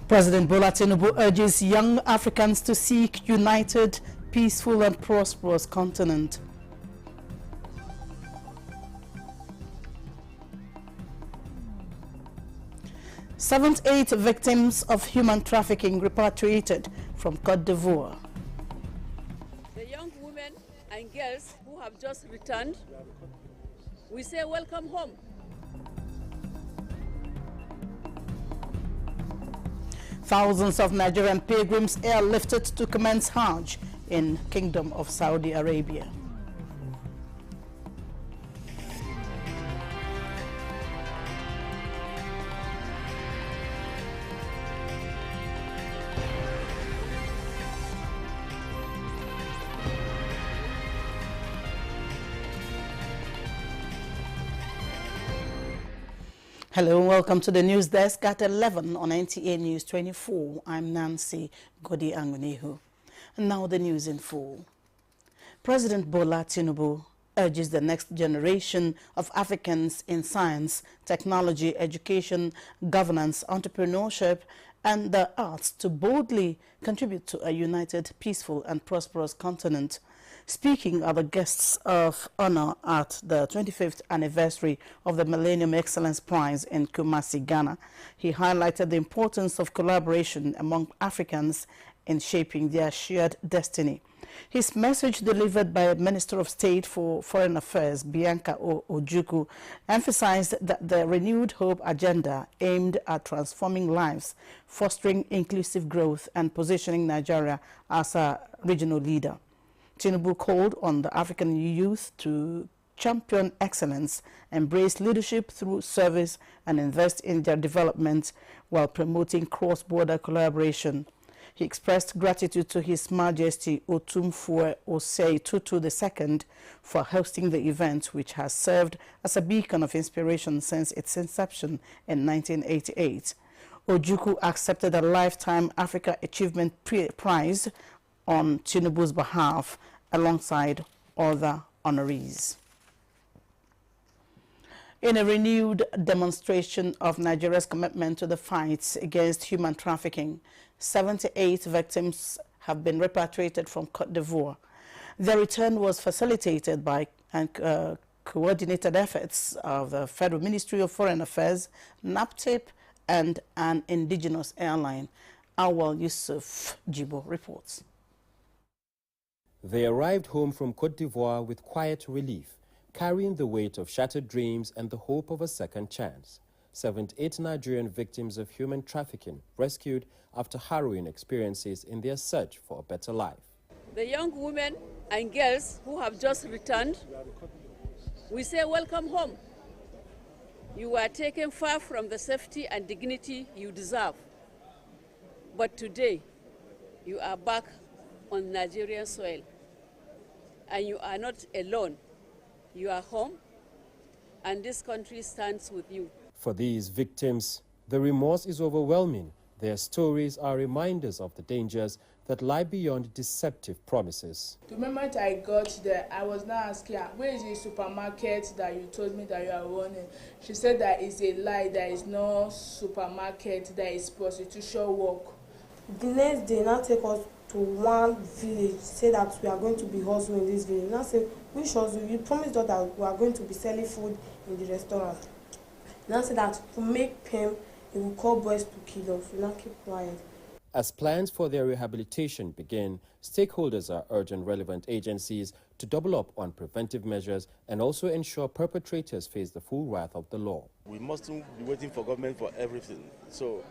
President Bola Tinubu urges young Africans to seek united, peaceful and prosperous continent. Eight victims of human trafficking repatriated from Côte d'Ivoire. The young women and girls who have just returned, we say welcome home. Thousands of Nigerian pilgrims airlifted to commence Hajj in Kingdom of Saudi Arabia. Hello and welcome to the news desk at 11 on NTA News 24. I'm Nancy Godi Angunehu. And now the news in full. President Bola Tinubu urges the next generation of Africans in science, technology, education, governance, entrepreneurship, and the arts to boldly contribute to a united, peaceful, and prosperous continent. Speaking are the guests of honor at the 25th anniversary of the Millennium Excellence Prize in Kumasi, Ghana. He highlighted the importance of collaboration among Africans in shaping their shared destiny. His message, delivered by Minister of State for Foreign Affairs, Bianca Ojukwu, emphasized that the renewed hope agenda aimed at transforming lives, fostering inclusive growth, and positioning Nigeria as a regional leader. Tinubu called on the African youth to champion excellence, embrace leadership through service, and invest in their development while promoting cross-border collaboration. He expressed gratitude to His Majesty Otumfuo Osei Tutu II for hosting the event, which has served as a beacon of inspiration since its inception in 1988. Ojukwu accepted a Lifetime Africa Achievement Prize on Tinubu's behalf, alongside other honorees. In a renewed demonstration of Nigeria's commitment to the fight against human trafficking, 78 victims have been repatriated from Côte d'Ivoire. Their return was facilitated by coordinated efforts of the Federal Ministry of Foreign Affairs, NAPTIP, and an indigenous airline. Awal Yusuf Jibo reports. They arrived home from Côte d'Ivoire with quiet relief, carrying the weight of shattered dreams and the hope of a second chance. 78 Nigerian victims of human trafficking rescued after harrowing experiences in their search for a better life. The young women and girls who have just returned, we say welcome home. You were taken far from the safety and dignity you deserve. But today, you are back on Nigerian soil. And you are not alone. You are home, and this country stands with you. For these victims, the remorse is overwhelming. Their stories are reminders of the dangers that lie beyond deceptive promises. The moment I got there, I was now asking her, where is the supermarket that you told me that you are running? She said that is a lie, there is no supermarket, there is prostitution work. The next day, now take us to one village, say that we are going to be hustling in this village. Now say, which hustle? You promised us that we are going to be selling food in the restaurant. Now say that to make pain, he will call boys to kill us. We now keep quiet. As plans for their rehabilitation begin, stakeholders are urging relevant agencies to double up on preventive measures and also ensure perpetrators face the full wrath of the law. We mustn't be waiting for government for everything. So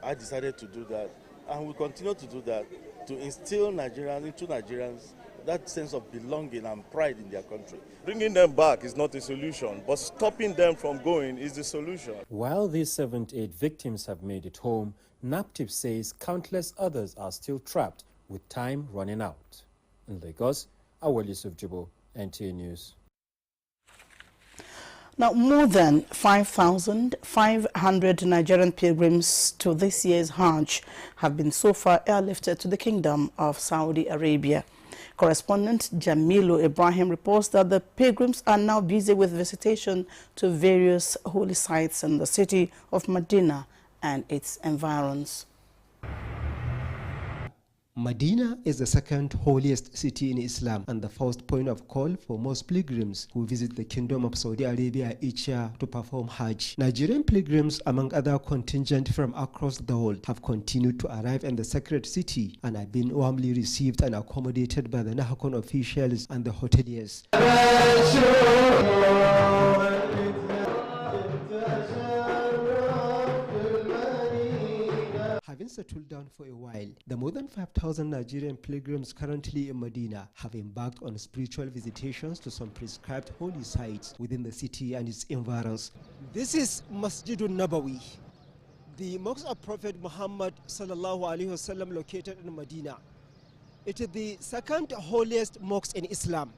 I decided to do that, and we continue to do that, to instill Nigerians into Nigerians that sense of belonging and pride in their country. Bringing them back is not a solution, but stopping them from going is the solution. While these 78 victims have made it home, NAPTIP says countless others are still trapped with time running out. In Lagos, Awal Yusuf Jibo, NTA News. Now, more than 5,500 Nigerian pilgrims to this year's Hajj have been so far airlifted to the Kingdom of Saudi Arabia. Correspondent Jamilu Ibrahim reports that the pilgrims are now busy with visitation to various holy sites in the city of Medina and its environs. Medina is the second holiest city in Islam and the first point of call for most pilgrims who visit the Kingdom of Saudi Arabia each year to perform Hajj. Nigerian pilgrims, among other contingents from across the world, have continued to arrive in the sacred city and have been warmly received and accommodated by the Nahakon officials and the hoteliers. Having settled down for a while, the more than 5,000 Nigerian pilgrims currently in Medina have embarked on spiritual visitations to some prescribed holy sites within the city and its environs. This is Masjidun Nabawi, the mosque of Prophet Muhammad sallallahu alaihi wasallam, located in Medina. It is the second holiest mosque in Islam.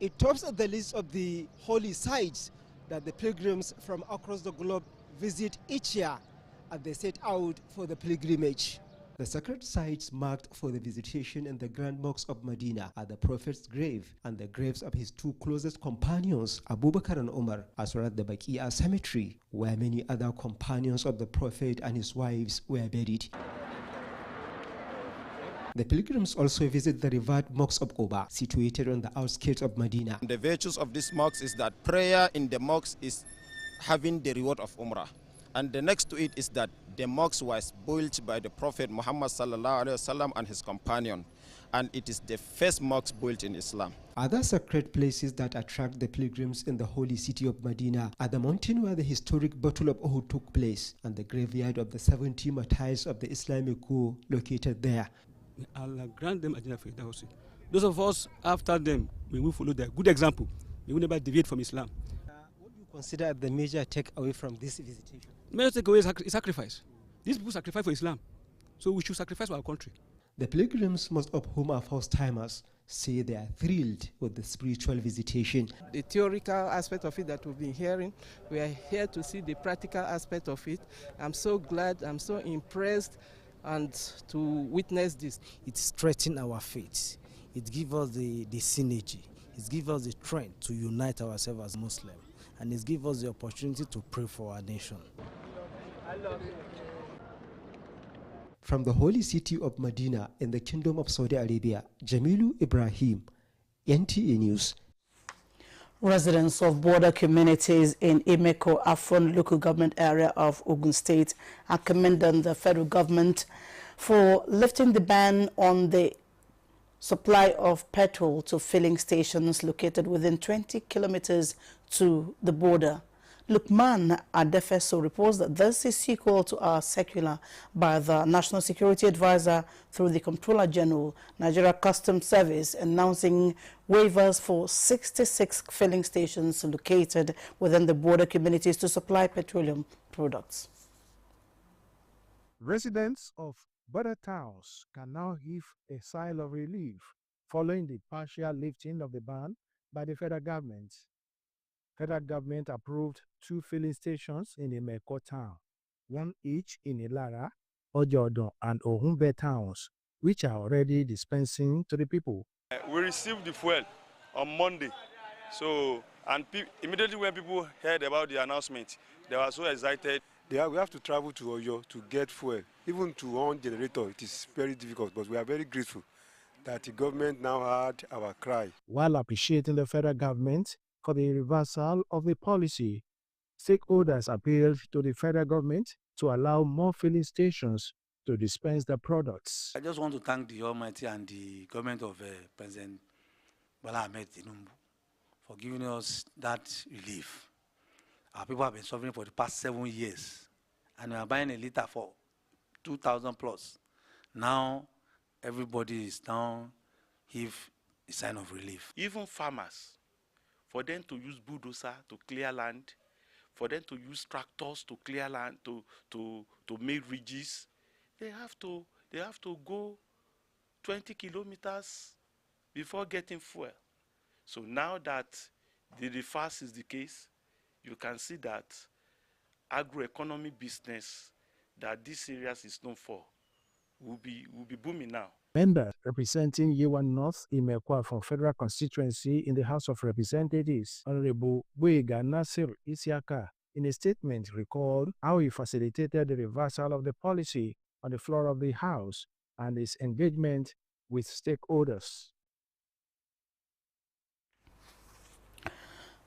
It tops the list of the holy sites that the pilgrims from across the globe visit each year as they set out for the pilgrimage. The sacred sites marked for the visitation in the Grand Mosque of Medina are the Prophet's grave and the graves of his two closest companions, Abu Bakr and Umar, as well as the Baqi'a cemetery, where many other companions of the Prophet and his wives were buried. The pilgrims also visit the revered Mosque of Quba, situated on the outskirts of Medina. The virtues of this mosque is that prayer in the mosque is having the reward of Umrah. And the next to it is that the mosque was built by the Prophet Muhammad sallallahu alaihi wasallam and his companion, and it is the first mosque built in Islam. Other sacred places that attract the pilgrims in the holy city of Medina are the mountain where the historic Battle of Uhud took place and the graveyard of the 70 martyrs of the Islamic war located there. Allah grant them Ajna Firdausi. Those of us after them, we will follow their good example. We will never deviate from Islam. What do you consider the major takeaway from this visitation? Major takeaway is sacrifice. These people sacrifice for Islam, so we should sacrifice for our country. The pilgrims, most of whom are first-timers, say they are thrilled with the spiritual visitation. The theoretical aspect of it that we've been hearing, we are here to see the practical aspect of it. I'm so glad, I'm so impressed, and to witness this. It strengthens our faith. It gives us the synergy. It gives us the strength to unite ourselves as Muslims. And it gives us the opportunity to pray for our nation. From the holy city of Medina in the Kingdom of Saudi Arabia, Jamilu Ibrahim, NTA News. Residents of border communities in Imeko Afon local government area of Ogun State are commending the federal government for lifting the ban on the supply of petrol to filling stations located within 20 kilometers to the border. Lukman Adefeso reports that this is equal to our circular by the National Security Advisor through the Comptroller General, Nigeria Customs Service, announcing waivers for 66 filling stations located within the border communities to supply petroleum products. Residents of border towns can now give a sigh of relief following the partial lifting of the ban by the federal government. Federal government approved 2 filling stations in Imeko town, one each in Ilara, Ojodon, and Ohumbe towns, which are already dispensing to the people. We received the fuel on Monday, and immediately when people heard about the announcement, they were so excited. We have to travel to Oyo to get fuel. Even to own generator, it is very difficult, but we are very grateful that the government now heard our cry. While appreciating the federal government for the reversal of the policy, stakeholders appealed to the federal government to allow more filling stations to dispense the products. I just want to thank the Almighty and the government of President Bola Ahmed Tinubu for giving us that relief. Our people have been suffering for the past 7 years, and we are buying a liter for 2,000 plus. Now, everybody is down, give a sign of relief. Even farmers, for them to use bulldozer to clear land, for them to use tractors to clear land, to make ridges, they have to go 20 kilometers before getting fuel. So now that the reverse is the case, you can see that agroeconomy business that this area is known for will be booming now. Member representing Yewa North Imekwa from Federal Constituency in the House of Representatives, Honorable Boyega Nasir Isiaka, in a statement recalled how he facilitated the reversal of the policy on the floor of the House and its engagement with stakeholders.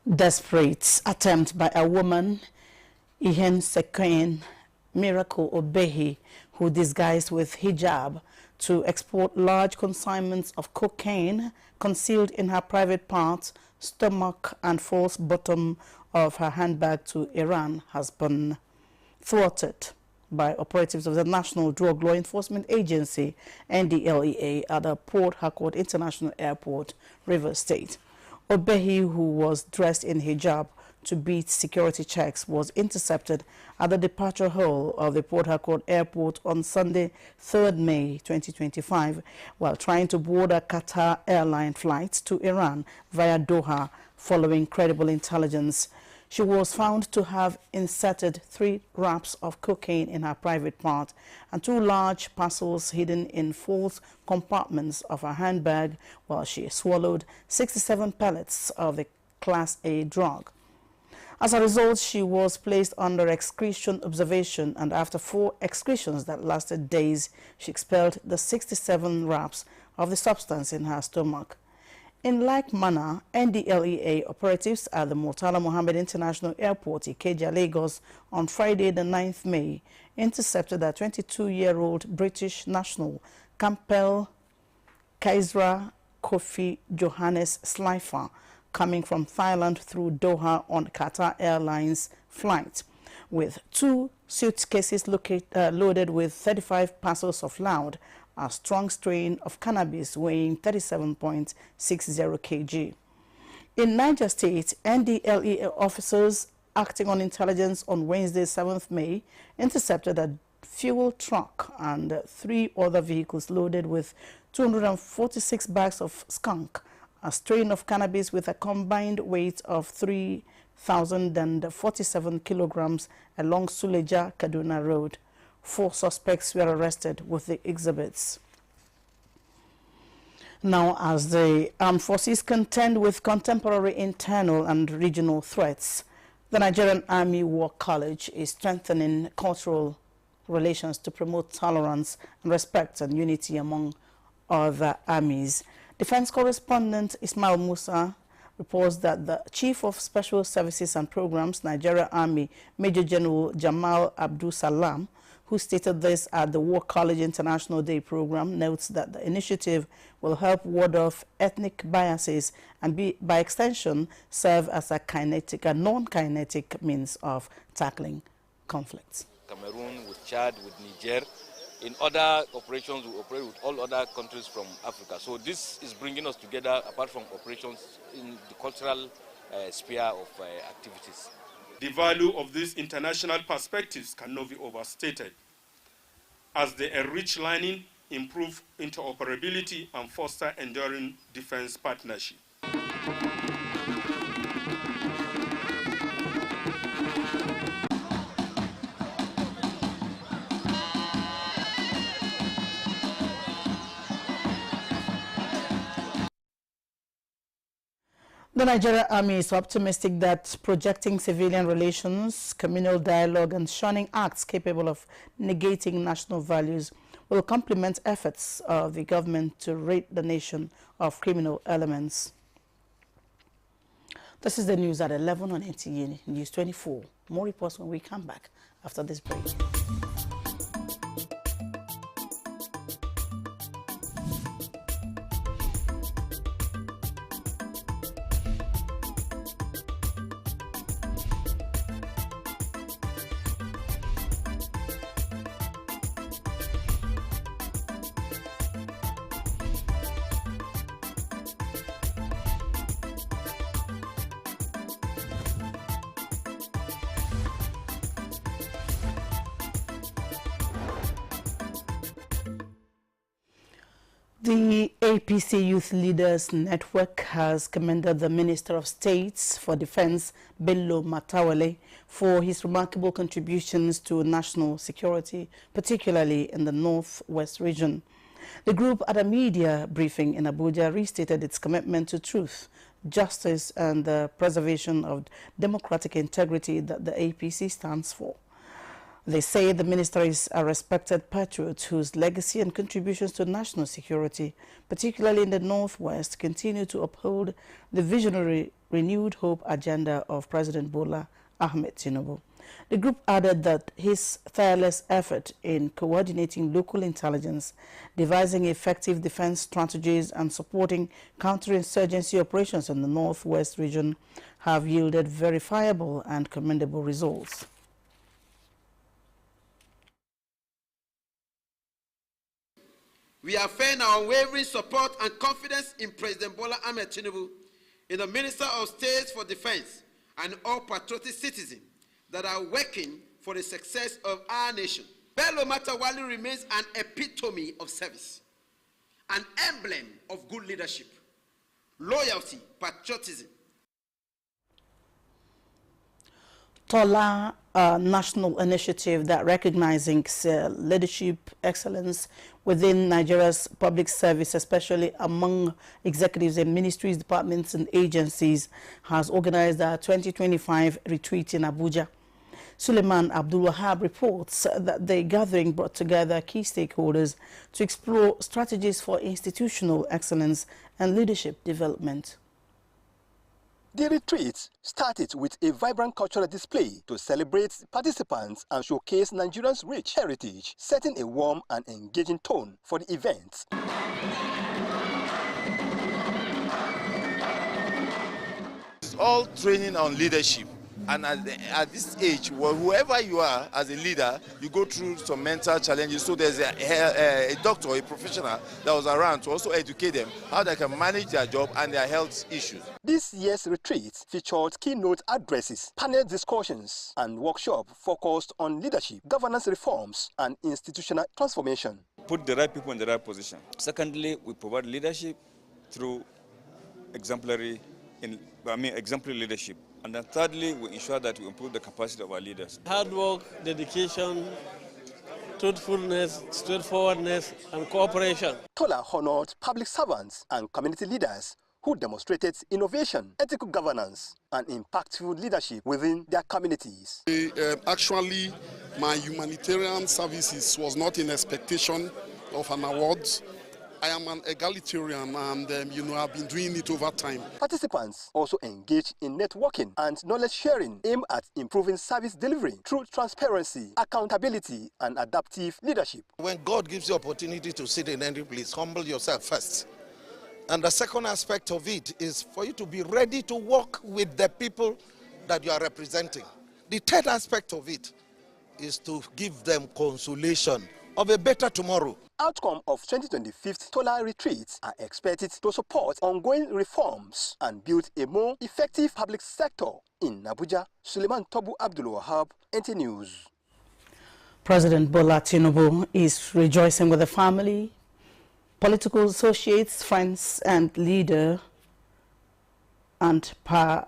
Desperate attempt by a woman, Ihen Sekuen Miracle Obehi, who disguised with hijab to export large consignments of cocaine concealed in her private parts, stomach and false bottom of her handbag to Iran, has been thwarted by operatives of the National Drug Law Enforcement Agency, NDLEA, at the Port Harcourt International Airport, Rivers State. Obehi, who was dressed in hijab to beat security checks, was intercepted at the departure hall of the Port Harcourt Airport on Sunday, 3rd May 2025, while trying to board a Qatar airline flight to Iran via Doha. Following credible intelligence, she was found to have inserted 3 wraps of cocaine in her private part and 2 large parcels hidden in false compartments of her handbag, while she swallowed 67 pellets of the Class A drug. As a result, she was placed under excretion observation, and after 4 excretions that lasted days, she expelled the 67 wraps of the substance in her stomach. In like manner, NDLEA operatives at the Murtala Mohammed International Airport, Ikeja, Lagos, on Friday, the 9th May, intercepted a 22-year-old British national, Campbell Kaisra Kofi Johannes Slifer, coming from Thailand through Doha on Qatar Airlines flight, with 2 suitcases loaded with 35 parcels of loud, a strong strain of cannabis weighing 37.60 kg. In Niger State, NDLEA officers acting on intelligence on Wednesday, 7th May, intercepted a fuel truck and 3 other vehicles loaded with 246 bags of skunk, a strain of cannabis with a combined weight of 3,047 kilograms along Suleja, Kaduna Road. 4 suspects were arrested with the exhibits. Now, as the armed forces contend with contemporary internal and regional threats, the Nigerian Army War College is strengthening cultural relations to promote tolerance and respect and unity among other armies. Defense correspondent Ismail Musa reports that the Chief of Special Services and Programs, Nigeria Army, Major General Jamal Abdul Salam, who stated this at the War College International Day program, notes that the initiative will help ward off ethnic biases and by extension, serve as a non-kinetic means of tackling conflicts. Cameroon, with Chad, with Niger. In other operations, we operate with all other countries from Africa. So this is bringing us together, apart from operations in the cultural sphere of activities. The value of these international perspectives cannot be overstated, as they enrich learning, improve interoperability, and foster enduring defense partnership. The Nigerian Army is optimistic that projecting civilian relations, communal dialogue, and shunning acts capable of negating national values will complement efforts of the government to rid the nation of criminal elements. This is the news at 11 on NTA News 24. More reports when we come back after this break. The APC Youth Leaders Network has commended the Minister of State for Defense, Bello Matawalle, for his remarkable contributions to national security, particularly in the Northwest region. The group, at a media briefing in Abuja, restated its commitment to truth, justice, and the preservation of democratic integrity that the APC stands for. They say the minister is a respected patriot whose legacy and contributions to national security, particularly in the Northwest, continue to uphold the visionary renewed hope agenda of President Bola Ahmed Tinubu. The group added that his tireless effort in coordinating local intelligence, devising effective defense strategies, and supporting counterinsurgency operations in the Northwest region have yielded verifiable and commendable results. We affirm our unwavering support and confidence in President Bola Ahmed Tinubu, in the Minister of State for Defense, and all patriotic citizens that are working for the success of our nation. Bello Matawalle remains an epitome of service, an emblem of good leadership, loyalty, patriotism. Tola, a national initiative that recognizing leadership excellence within Nigeria's public service, especially among executives in ministries, departments, and agencies, has organized a 2025 retreat in Abuja. Suleiman Abdul Wahab reports that the gathering brought together key stakeholders to explore strategies for institutional excellence and leadership development. The retreat started with a vibrant cultural display to celebrate participants and showcase Nigeria's rich heritage, setting a warm and engaging tone for the event. It's all training on leadership. And at this age, well, whoever you are as a leader, you go through some mental challenges. So there's a doctor, a professional that was around to also educate them how they can manage their job and their health issues. This year's retreat featured keynote addresses, panel discussions, and workshops focused on leadership, governance reforms, and institutional transformation. Put the right people in the right position. Secondly, we provide leadership through exemplary leadership. And then thirdly, we ensure that we improve the capacity of our leaders. Hard work, dedication, truthfulness, straightforwardness, and cooperation. Tola honored public servants and community leaders who demonstrated innovation, ethical governance, and impactful leadership within their communities. Actually, my humanitarian services was not in expectation of an award. I am an egalitarian and, I've been doing it over time. Participants also engage in networking and knowledge sharing aimed at improving service delivery through transparency, accountability, and adaptive leadership. When God gives you opportunity to sit in any place, humble yourself first. And the second aspect of it is for you to be ready to work with the people that you are representing. The third aspect of it is to give them consolation of a better tomorrow. Outcome of 2025 Tola retreats are expected to support ongoing reforms and build a more effective public sector. In Abuja, Suleiman Tobu Abdul Wahab, NT News. President Bola Tinubu is rejoicing with the family, political associates, friends, and leader, and Pa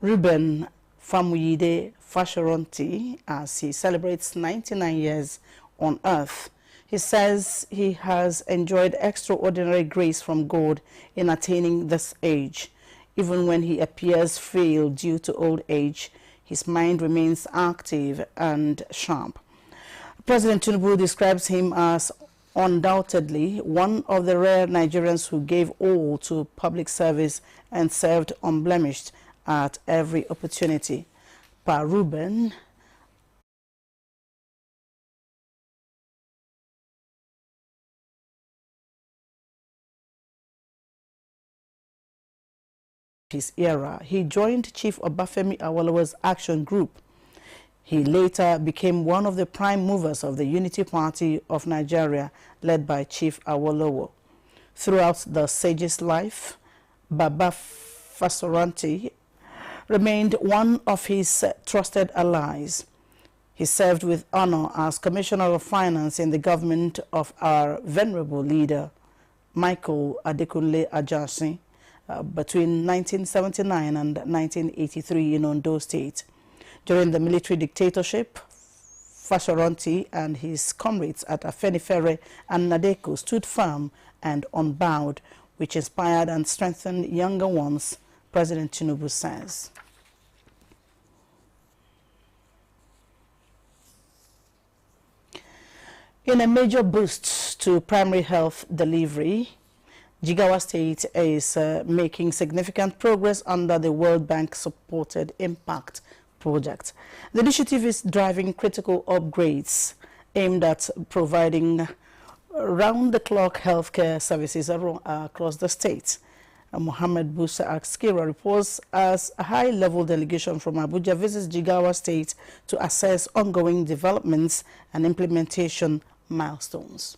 Ruben Famuyide Fashoronti as he celebrates 99 years on earth. He says he has enjoyed extraordinary grace from God in attaining this age. Even when he appears frail due to old age, his mind remains active and sharp. President Tinubu describes him as undoubtedly one of the rare Nigerians who gave all to public service and served unblemished at every opportunity. Pa Ruben his era, he joined Chief Obafemi Awolowo's Action Group. He later became one of the prime movers of the Unity Party of Nigeria, led by Chief Awolowo. Throughout the sage's life, Baba Fashoronti remained one of his trusted allies. He served with honor as Commissioner of Finance in the government of our venerable leader, Michael Adekunle Ajasi, between 1979 and 1983 in Ondo State. During the military dictatorship, Fashoronti and his comrades at Afenifere and Nadeko stood firm and unbowed, which inspired and strengthened younger ones, President Tinubu says. In a major boost to primary health delivery, Jigawa State is making significant progress under the World Bank-supported Impact project. The initiative is driving critical upgrades aimed at providing round-the-clock healthcare services across the state. Mohammed Busa Akskira reports as a high-level delegation from Abuja visits Jigawa State to assess ongoing developments and implementation milestones.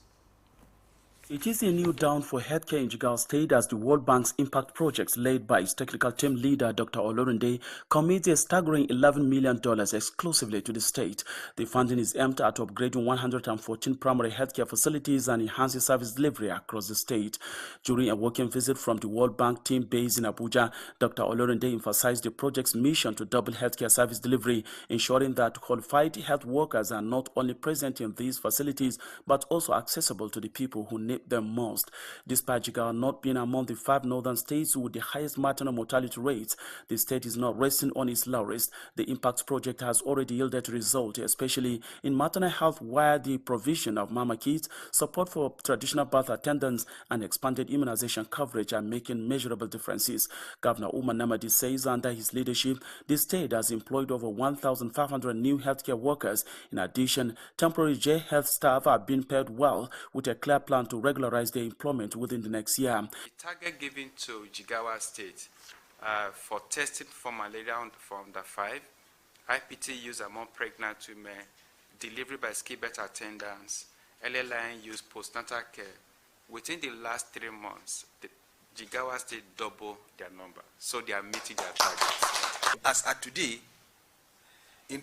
It is a new dawn for healthcare in Jigawa State as the World Bank's impact projects led by its technical team leader Dr. Olorunde commits a staggering $11 million exclusively to the state. The funding is aimed at upgrading 114 primary healthcare facilities and enhancing service delivery across the state. During a working visit from the World Bank team based in Abuja, Dr. Olorunde emphasized the project's mission to double healthcare service delivery, ensuring that qualified health workers are not only present in these facilities but also accessible to the people who need them most. Despite Jigawa not being among the 5 northern states with the highest maternal mortality rates, the state is not resting on its laurels. The Impact project has already yielded results, especially in maternal health, where the provision of mama kits, support for traditional birth attendants, and expanded immunization coverage are making measurable differences. Governor Umar Namadi says under his leadership, the state has employed over 1,500 new healthcare workers. In addition, temporary J Health staff are being paid well, with a clear plan to regularize their employment within the next year. The target given to Jigawa State for testing for malaria for under 5, IPT use among pregnant women, delivery by skilled birth attendants, early line use postnatal care. Within the last 3 months, the Jigawa State doubled their number, so they are meeting their targets. As at today, in